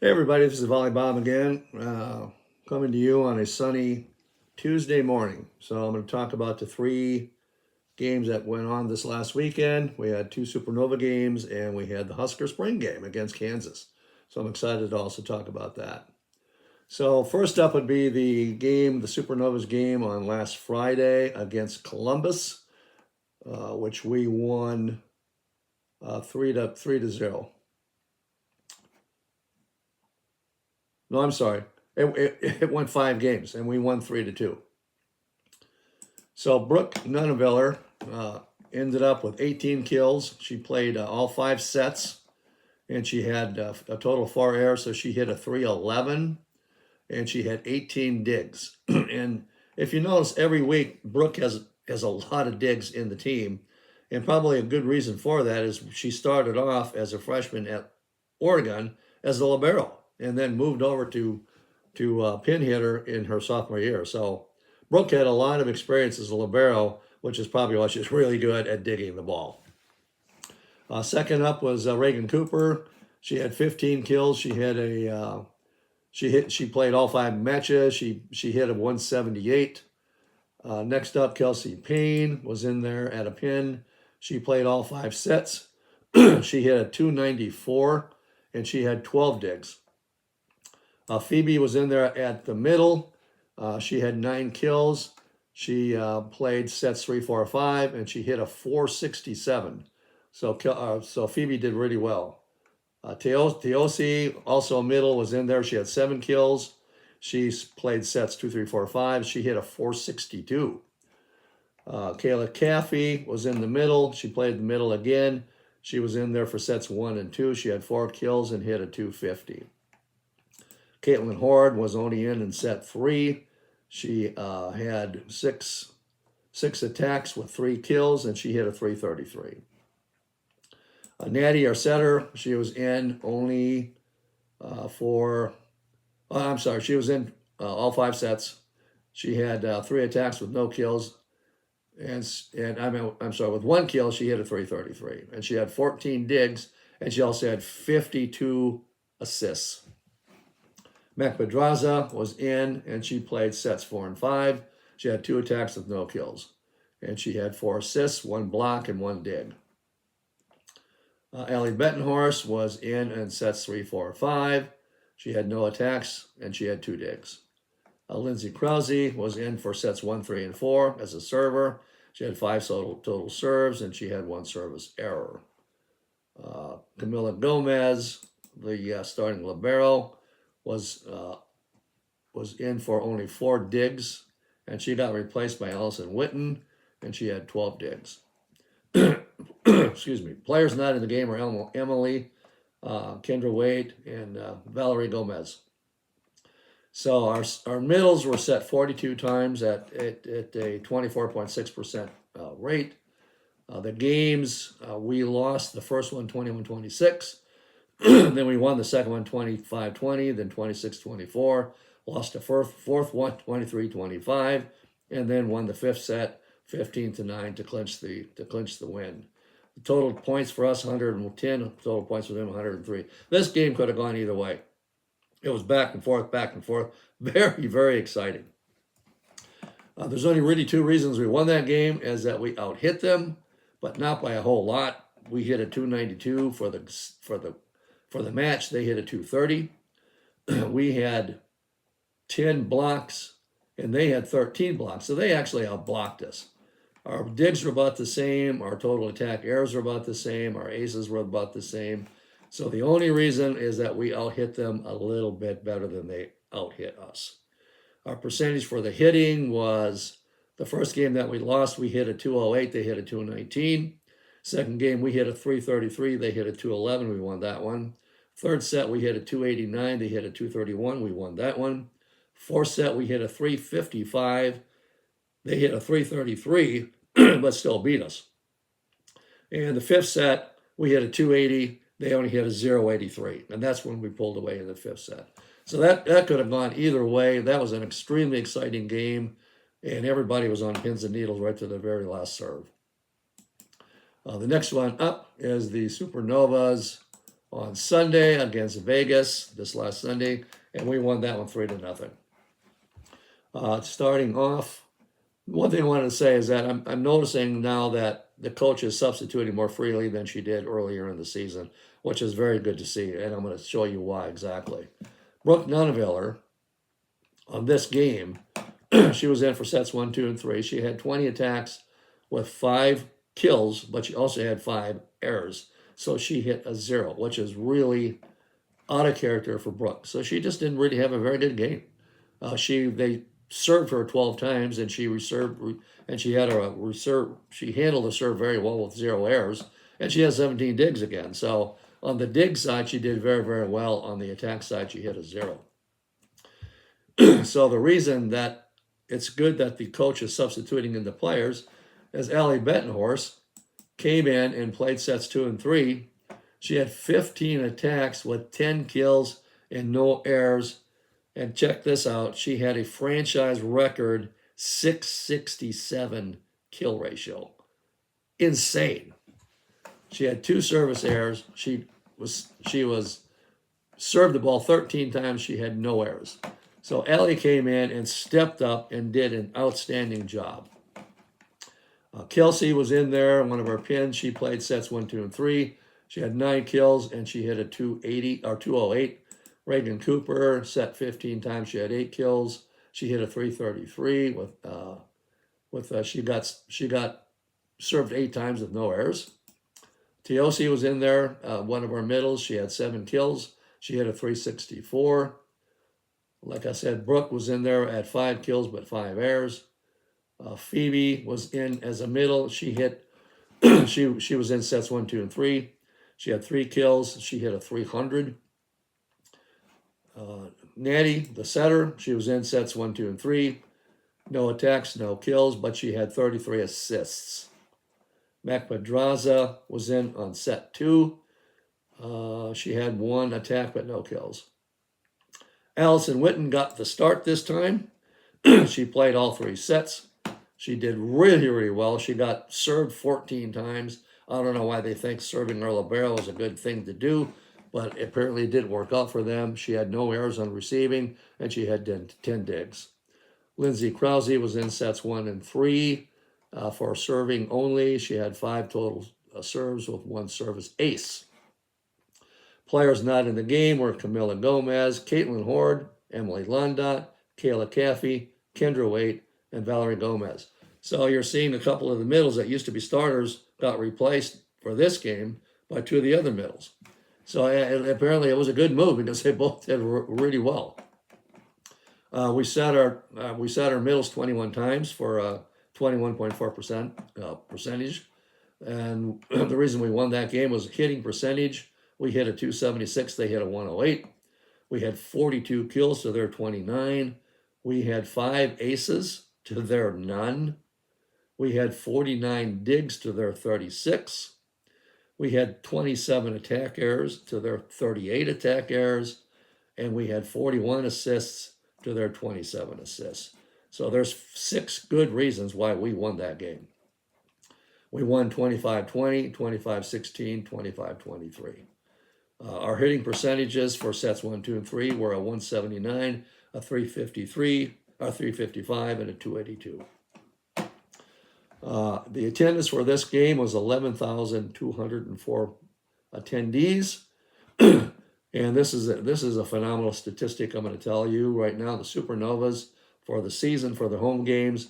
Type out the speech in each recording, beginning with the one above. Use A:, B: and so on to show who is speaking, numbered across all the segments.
A: Hey everybody, this is Volleyball again, coming to you on a sunny Tuesday morning. So I'm going to talk about the three games that went on this last weekend. We had two Supernova games and we had the Husker spring game against Kansas. So I'm excited to also talk about that. So first up would be the Supernovas game on last Friday against Columbus, which we won 3-0. No, I'm sorry. It went 5 games, and we won 3-2. So Brooke Nunneveller ended up with 18 kills. She played all 5 sets, and she had a total of 4 errors, so she hit a 311, and she had 18 digs. And if you notice, every week Brooke has a lot of digs in the team, and probably a good reason for that is she started off as a freshman at Oregon as a libero, and then moved over to pin hitter in her sophomore year. So Brooke had a lot of experience as a libero, which is probably why she's really good at digging the ball. Second up was Reagan Cooper. She had 15 kills. She had she played all 5 matches. She hit a 178. Next up, Kelsey Payne was in there at a pin. She played all 5 sets. She hit a 294, and she had 12 digs. Phoebe was in there at the middle. She had 9 kills. She played sets 3, 4, 5, and she hit a 467. So Phoebe did really well. Teosi, also middle, was in there. She had 7 kills. She played sets 2, 3, 4, 5. She hit a 462. Kayla Caffey was in the middle. She played the middle again. She was in there for sets 1 and 2. She had 4 kills and hit a 250. Caitlin Horde was only in set 3. She had six attacks with 3 kills, and she hit a 333. Natty, our setter, she was in only she was in all 5 sets. She had 3 attacks with no kills, and with 1 kill, she hit a 333, and she had 14 digs, and she also had 52 assists. Mac Pedraza was in, and she played sets 4 and 5. She had 2 attacks with no kills, and she had 4 assists, 1 block, and 1 dig. Allie Bettenhorst was in sets 3, 4, 5. She had no attacks, and she had 2 digs. Lindsay Krause was in for sets 1, 3, and 4 as a server. She had 5 total serves, and she had 1 service error. Camila Gomez, the starting libero, was in for only 4 digs, and she got replaced by Allison Witten, and she had 12 digs. Excuse me. Players not in the game are Emily, Kendra Wade, and Valerie Gomez. So our middles were set 42 times at a 24.6% rate. The games, we lost the first one 21-26. Then we won the second one 25-20, then 26-24, lost the fourth one 23-25, and then won the 5th set 15-9 to clinch the win. The total points for us 110, total points for them 103. This game could have gone either way. It was back and forth, very, very exciting. There's only really 2 reasons we won that game, is that we out-hit them, but not by a whole lot. We hit a 292 for the match. They hit a 230. We had 10 blocks, and they had 13 blocks, so they actually outblocked us. Our digs were about the same. Our total attack errors were about the same. Our aces were about the same. So the only reason is that we out-hit them a little bit better than they out-hit us. Our percentage for the hitting was, the first game that we lost, we hit a 208. They hit a 219. Second game, we hit a 333. They hit a 211. We won that one. Third set, we hit a 289. They hit a 231. We won that one. Fourth set, we hit a 355. They hit a 333, but still beat us. And the 5th set, we hit a 280. They only hit a 083. And that's when we pulled away in the 5th set. So that could have gone either way. That was an extremely exciting game. And everybody was on pins and needles right to the very last serve. The next one up is the Supernovas on Sunday against Vegas this last Sunday, and we won that one 3-0. Starting off, one thing I wanted to say is that I'm noticing now that the coach is substituting more freely than she did earlier in the season, which is very good to see, and I'm going to show you why exactly. Brooke Nunneveller, on this game, she was in for sets 1, 2, and 3. She had 20 attacks with 5 kills, but she also had 5 errors. So she hit a 0, which is really out of character for Brooke. So she just didn't really have a very good game. They served her 12 times, and she handled the serve very well with 0 errors, and she has 17 digs again. So on the dig side, she did very, very well. On the attack side, she hit a 0. So the reason that it's good that the coach is substituting in the players is Allie Bettenhorst came in and played sets 2 and 3. She had 15 attacks with 10 kills and no errors. And check this out. She had a franchise record 667 kill ratio. Insane. She had 2 service errors. She was served the ball 13 times. She had no errors. So Allie came in and stepped up and did an outstanding job. Kelsey was in there, one of our pins. She played sets 1, 2, and 3. She had 9 kills and she hit a 208. Reagan Cooper set 15 times. She had 8 kills. She hit a 333 she got served 8 times with no errors. Teosi was in there, one of our middles. She had 7 kills. She hit a 364. Like I said, Brooke was in there at 5 kills but 5 errors. Phoebe was in as a middle. She hit. she was in sets 1, 2, and 3. She had 3 kills. She hit a 300. Natty, the setter, she was in sets 1, 2, and 3. No attacks, no kills, but she had 33 assists. Mac Pedraza was in on set 2. She had 1 attack but no kills. Allison Witten got the start this time. She played all 3 sets. She did really, really well. She got served 14 times. I don't know why they think serving her libero is a good thing to do, but apparently it didn't work out for them. She had no errors on receiving, and she had 10 digs. Lindsay Krause was in sets 1 and 3 for serving only. She had 5 total serves with 1 service ace. Players not in the game were Camila Gomez, Caitlin Horde, Emily Londot, Kayla Caffey, Kendra Waite, and Valerie Gomez. So you're seeing a couple of the middles that used to be starters got replaced for this game by 2 of the other middles. So apparently it was a good move because they both did really well. We set our middles 21 times for 21.4% percentage, and the reason we won that game was hitting percentage. We hit a 276. They hit a 108. We had 42 kills to their 29. We had 5 aces to their none. We had 49 digs to their 36. We had 27 attack errors to their 38 attack errors. And we had 41 assists to their 27 assists. So there's 6 good reasons why we won that game. We won 25-20, 25-16, 25-23. Our hitting percentages for sets 1, 2, and 3 were a 179, a 353, a 355, and a 282. The attendance for this game was 11,204 attendees. And this is a phenomenal statistic I'm going to tell you right now. The Supernovas for the season for the home games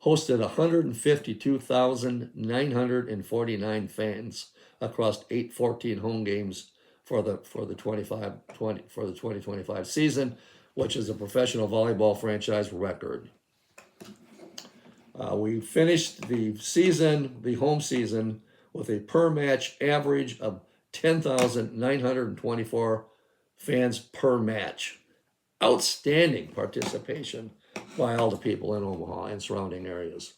A: hosted 152,949 fans across 814 home games for the 2025 season, which is a professional volleyball franchise record. We finished the home season, with a per match average of 10,924 fans per match. Outstanding participation by all the people in Omaha and surrounding areas.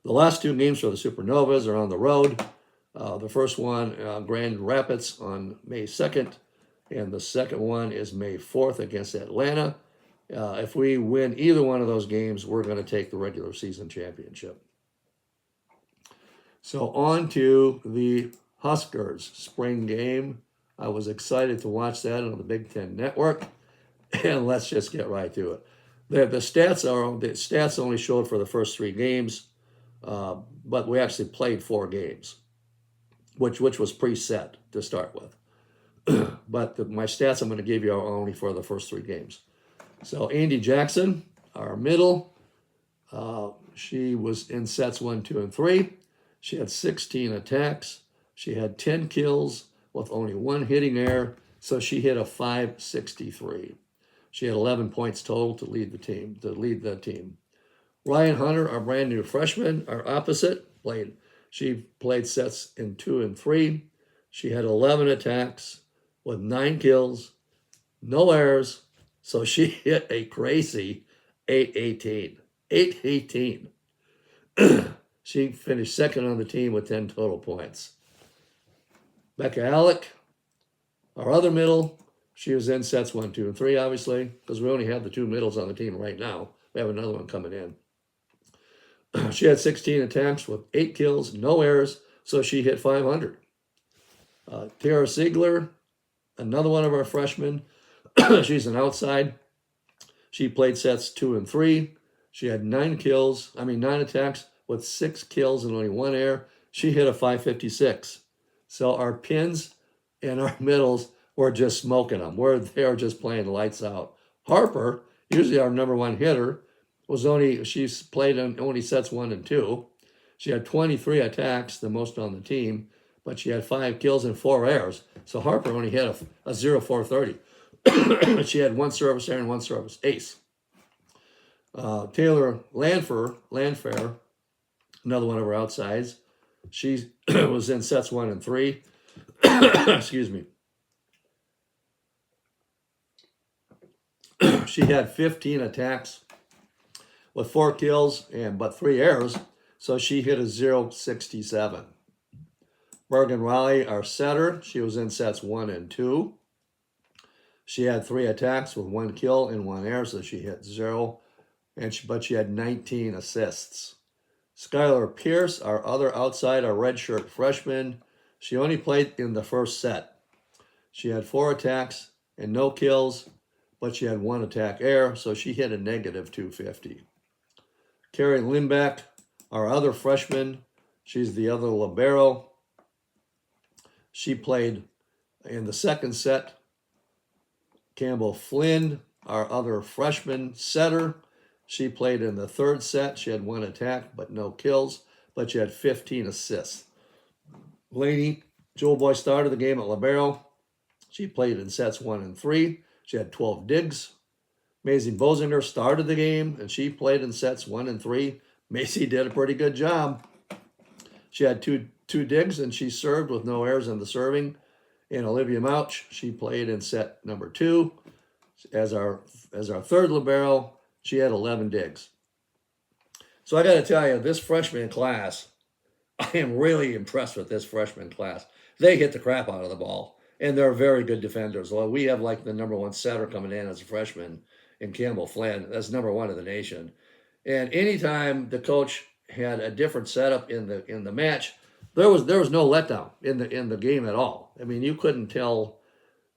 A: The last 2 games for the Supernovas are on the road. The first one, Grand Rapids on May 2nd, and the second one is May 4th against Atlanta. If we win either one of those games, we're going to take the regular season championship. So on to the Huskers spring game I was excited to watch that on the Big Ten Network. And let's just get right to it. The stats only showed for the first 3 games, but we actually played 4 games, which was preset to start with. But my stats I'm going to give you are only for the first 3 games. So Andy Jackson, our middle, she was in sets 1, 2, and 3. She had 16 attacks. She had 10 kills with only 1 hitting error, so she hit a .563. She had 11 points total to lead the team. Ryan Hunter, our brand new freshman, our opposite, she played sets in 2 and 3. She had 11 attacks with 9 kills, no errors, so she hit a crazy 818. 818. She finished second on the team with 10 total points. Becca Alec, our other middle, she was in sets 1, 2, and 3, obviously, because we only have the 2 middles on the team right now. We have another one coming in. She had 16 attacks with 8 kills, no errors, so she hit 500. Tara Siegler, another one of our freshmen, she's an outside. She played sets 2 and 3. She had 9 attacks with 6 kills and only 1 error. She hit a .556. So our pins and our middles were just smoking them. They were just playing lights out. Harper, usually our number 1 hitter, she's played in only sets 1 and 2. She had 23 attacks, the most on the team, but she had 5 kills and 4 errors. So Harper only hit a .0430. She had 1 service error and 1 service ace. Taylor Landfair, another one of our outsides, she was in sets 1 and 3. Excuse me. She had 15 attacks with 4 kills but 3 errors, so she hit a .067. Bergen Raleigh, our setter, she was in sets 1 and 2. She had 3 attacks with 1 kill and 1 error, so she hit 0. But she had 19 assists. Skylar Pierce, our other outside, our redshirt freshman, she only played in the first set. She had 4 attacks and no kills, but she had 1 attack error, so she hit a -250. Carrie Lindbeck, our other freshman, she's the other libero. She played in the second set. Campbell Flynn, our other freshman setter, she played in the third set. She had 1 attack, but no kills, but she had 15 assists. Lady Jewel Boy started the game at libero. She played in sets 1 and 3. She had 12 digs. Maisie Bosinger started the game, and she played in sets 1 and 3. Maisie did a pretty good job. She had two digs, and she served with no errors in the serving. And Olivia Mouch, she played in set number 2. As our third libero, she had 11 digs. So I got to tell you, this freshman class, I am really impressed with this freshman class. They hit the crap out of the ball, and they're very good defenders. Well, we have like the number 1 setter coming in as a freshman in Campbell Flynn. That's number 1 in the nation. And anytime the coach had a different setup in the match, there was no letdown in the game at all. I mean, you couldn't tell.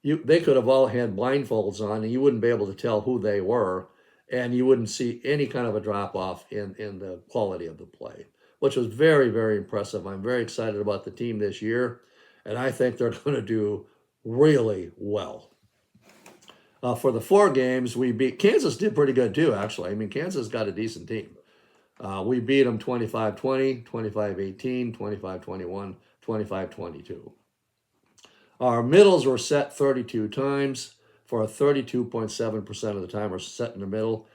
A: They could have all had blindfolds on, and you wouldn't be able to tell who they were, and you wouldn't see any kind of a drop off in the quality of the play, which was very, very impressive. I'm very excited about the team this year, and I think they're going to do really well. For the 4 games, we beat Kansas. Did pretty good too, actually. I mean, Kansas got a decent team. We beat them 25-20, 25-18, 25-21, 25-22. Our middles were set 32 times for a 32.7% of the time were set in the middle.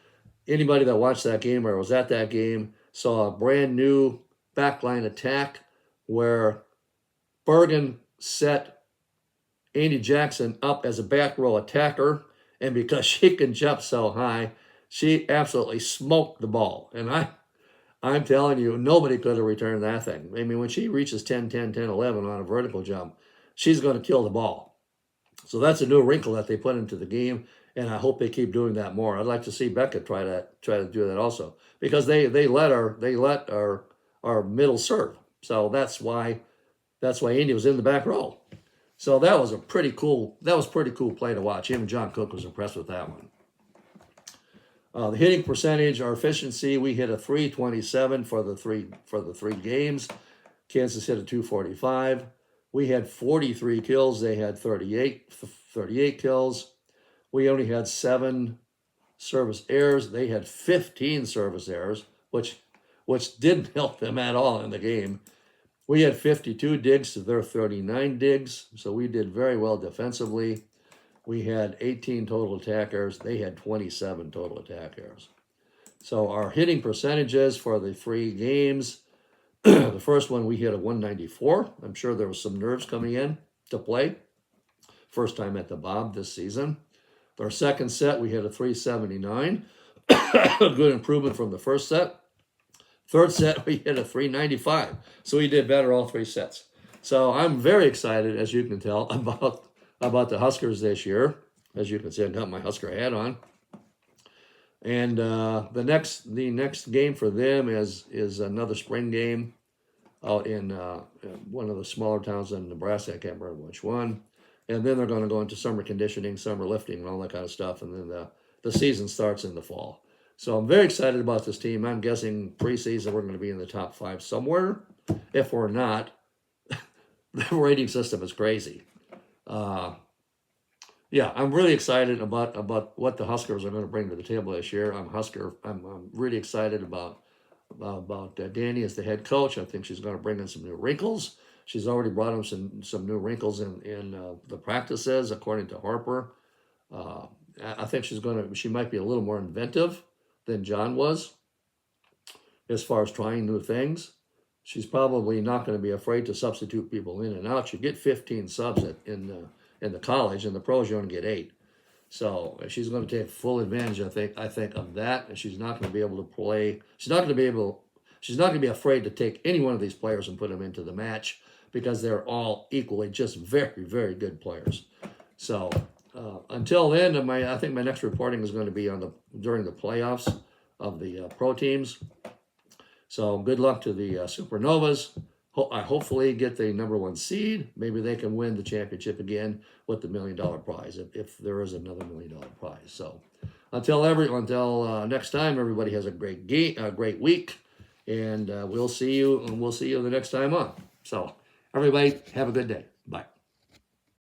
A: Anybody that watched that game or was at that game saw a brand new backline attack where Bergen set Andy Jackson up as a back row attacker, and because she can jump so high, she absolutely smoked the ball. And I'm telling you, nobody could have returned that thing. I mean, when she reaches 10, 10, 10, 11 on a vertical jump, she's going to kill the ball. So that's a new wrinkle that they put into the game, and I hope they keep doing that more. I'd like to see Becca try to do that also, because they let our middle serve. So that's why Andy was in the back row. So that was pretty cool play to watch. Even John Cook was impressed with that one. The hitting percentage, our efficiency, we hit a 327 for the three games. Kansas hit a 245. We had 43 kills. They had 38 kills. We only had 7 service errors. They had 15 service errors, which didn't help them at all in the game. We had 52 digs to their 39 digs, so we did very well defensively. We had 18 total attack errors. They had 27 total attack errors. So our hitting percentages for the 3 games, the first one we hit a 194. I'm sure there was some nerves coming in to play. First time at the Bob this season. Our second set, we hit a 379. A good improvement from the first set. Third set, we hit a 395. So we did better all 3 sets. So I'm very excited, as you can tell, about the Huskers this year. As you can see, I got my Husker hat on. And the next game for them is another spring game out in one of the smaller towns in Nebraska. I can't remember which one. And then they're going to go into summer conditioning, summer lifting, and all that kind of stuff. And then the season starts in the fall. So I'm very excited about this team. I'm guessing preseason we're going to be in the top 5 somewhere. If we're not, the rating system is crazy. Yeah, I'm really excited about what the Huskers are going to bring to the table this year. I'm really excited about Danny as the head coach. I think she's going to bring in some new wrinkles. She's already brought in some new wrinkles in the practices, according to Harper. I think she might be a little more inventive than John was as far as trying new things. She's probably not going to be afraid to substitute people in and out. You get 15 subs in the college, in the pros you only get 8. So she's going to take full advantage, I think, of that, and she's not going to be able to play. She's not going to be afraid to take any one of these players and put them into the match because they're all equally just very, very good players. So until then, I think my next reporting is going to be during the playoffs of the pro teams. So good luck to the Supernovas. I hopefully get the number 1 seed. Maybe they can win the championship again with the $1 million prize, if there is another $1 million prize. So until next time, everybody has a great week, and we'll see you the next time on. So everybody have a good day.